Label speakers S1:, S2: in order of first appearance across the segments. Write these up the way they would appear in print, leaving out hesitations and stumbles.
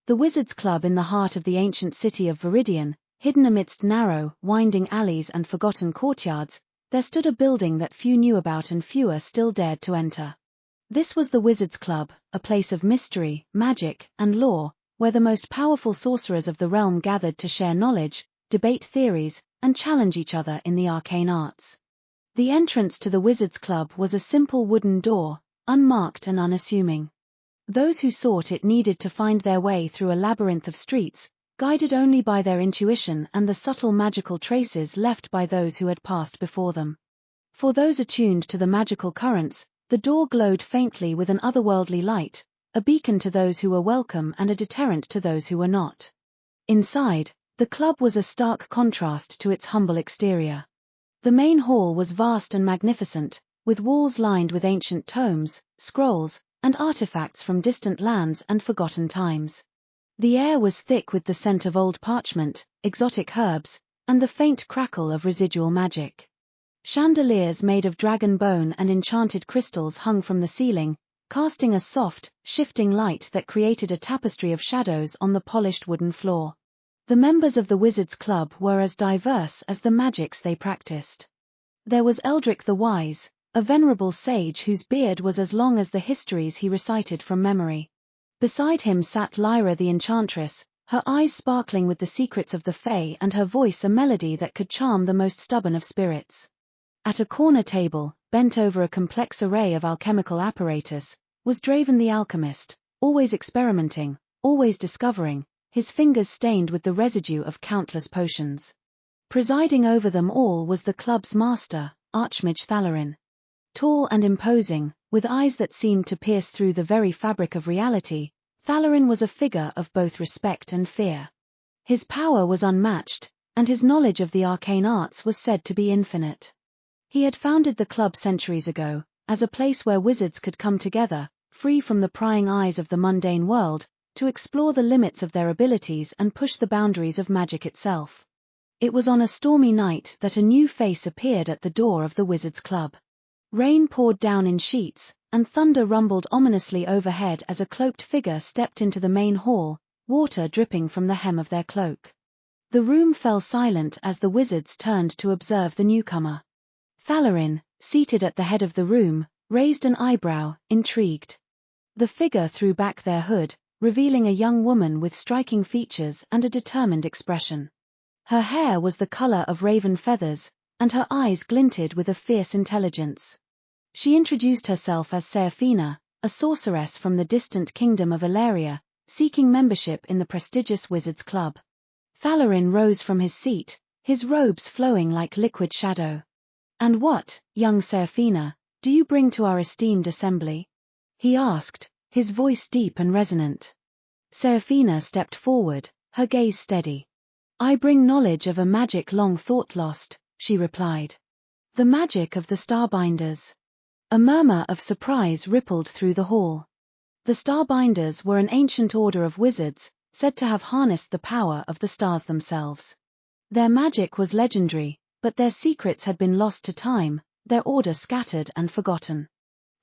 S1: The Wizards' Club in the heart of the ancient city of Veridion, hidden amidst narrow, winding alleys and forgotten courtyards, there stood a building that few knew about and fewer still dared to enter. This was the Wizards' Club, a place of mystery, magic, and lore, where the most powerful sorcerers of the realm gathered to share knowledge, debate theories, and challenge each other in the arcane arts. The entrance to the Wizards' Club was a simple wooden door, unmarked and unassuming. Those who sought it needed to find their way through a labyrinth of streets, guided only by their intuition and the subtle magical traces left by those who had passed before them. For those attuned to the magical currents, the door glowed faintly with an otherworldly light, a beacon to those who were welcome and a deterrent to those who were not. Inside, the club was a stark contrast to its humble exterior. The main hall was vast and magnificent, with walls lined with ancient tomes, scrolls, and artifacts from distant lands and forgotten times. The air was thick with the scent of old parchment, exotic herbs, and the faint crackle of residual magic. Chandeliers made of dragon bone and enchanted crystals hung from the ceiling, casting a soft, shifting light that created a tapestry of shadows on the polished wooden floor. The members of the Wizards' Club were as diverse as the magics they practiced. There was Eldric the Wise, a venerable sage whose beard was as long as the histories he recited from memory. Beside him sat Lyra the Enchantress, her eyes sparkling with the secrets of the Fae and her voice a melody that could charm the most stubborn of spirits. At a corner table, bent over a complex array of alchemical apparatus, was Draven the Alchemist, always experimenting, always discovering, his fingers stained with the residue of countless potions. Presiding over them all was the club's master, Archmage Thalarin. Tall and imposing, with eyes that seemed to pierce through the very fabric of reality, Thalarin was a figure of both respect and fear. His power was unmatched, and his knowledge of the arcane arts was said to be infinite. He had founded the club centuries ago, as a place where wizards could come together, free from the prying eyes of the mundane world, to explore the limits of their abilities and push the boundaries of magic itself. It was on a stormy night that a new face appeared at the door of the Wizards' Club. Rain poured down in sheets, and thunder rumbled ominously overhead as a cloaked figure stepped into the main hall, water dripping from the hem of their cloak. The room fell silent as the wizards turned to observe the newcomer. Thalarin, seated at the head of the room, raised an eyebrow, intrigued. The figure threw back their hood, revealing a young woman with striking features and a determined expression. Her hair was the color of raven feathers, and her eyes glinted with a fierce intelligence. She introduced herself as Seraphina, a sorceress from the distant kingdom of Ilaria, seeking membership in the prestigious Wizards' Club. Thalarin rose from his seat, his robes flowing like liquid shadow. "And what, young Seraphina, do you bring to our esteemed assembly?" he asked, his voice deep and resonant. Seraphina stepped forward, her gaze steady. "I bring knowledge of a magic long thought lost," she replied. "The magic of the Starbinders." A murmur of surprise rippled through the hall. The Starbinders were an ancient order of wizards, said to have harnessed the power of the stars themselves. Their magic was legendary, but their secrets had been lost to time, their order scattered and forgotten.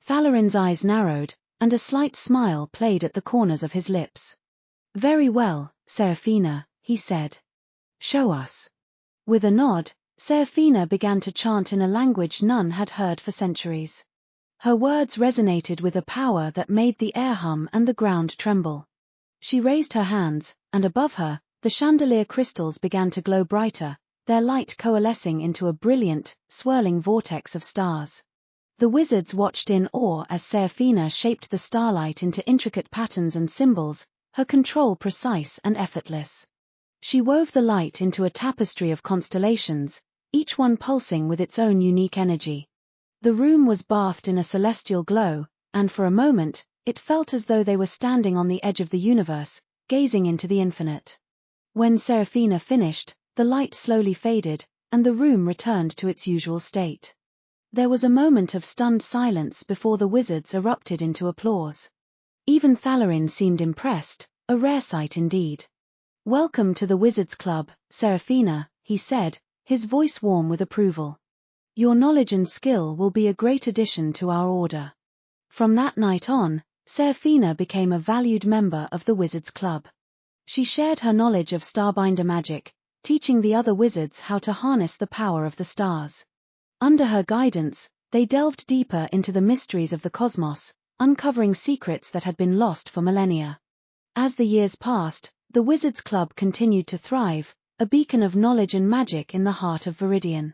S1: Thalarin's eyes narrowed, and a slight smile played at the corners of his lips. "Very well, Seraphina," he said. "Show us." With a nod, Seraphina began to chant in a language none had heard for centuries. Her words resonated with a power that made the air hum and the ground tremble. She raised her hands, and above her, the chandelier crystals began to glow brighter, their light coalescing into a brilliant, swirling vortex of stars. The wizards watched in awe as Seraphina shaped the starlight into intricate patterns and symbols, her control precise and effortless. She wove the light into a tapestry of constellations, each one pulsing with its own unique energy. The room was bathed in a celestial glow, and for a moment, it felt as though they were standing on the edge of the universe, gazing into the infinite. When Seraphina finished, the light slowly faded, and the room returned to its usual state. There was a moment of stunned silence before the wizards erupted into applause. Even Thalarin seemed impressed, a rare sight indeed. "Welcome to the Wizards' Club, Seraphina," he said, his voice warm with approval. "Your knowledge and skill will be a great addition to our order." From that night on, Seraphina became a valued member of the Wizards' Club. She shared her knowledge of Starbinder magic, teaching the other wizards how to harness the power of the stars. Under her guidance, they delved deeper into the mysteries of the cosmos, uncovering secrets that had been lost for millennia. As the years passed, the Wizards Club continued to thrive, a beacon of knowledge and magic in the heart of Veridion.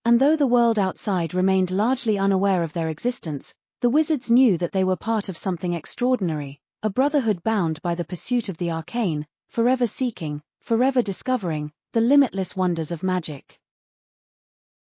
S1: And though the world outside remained largely unaware of their existence, the wizards knew that they were part of something extraordinary, a brotherhood bound by the pursuit of the arcane, forever seeking, forever discovering, the limitless wonders of magic.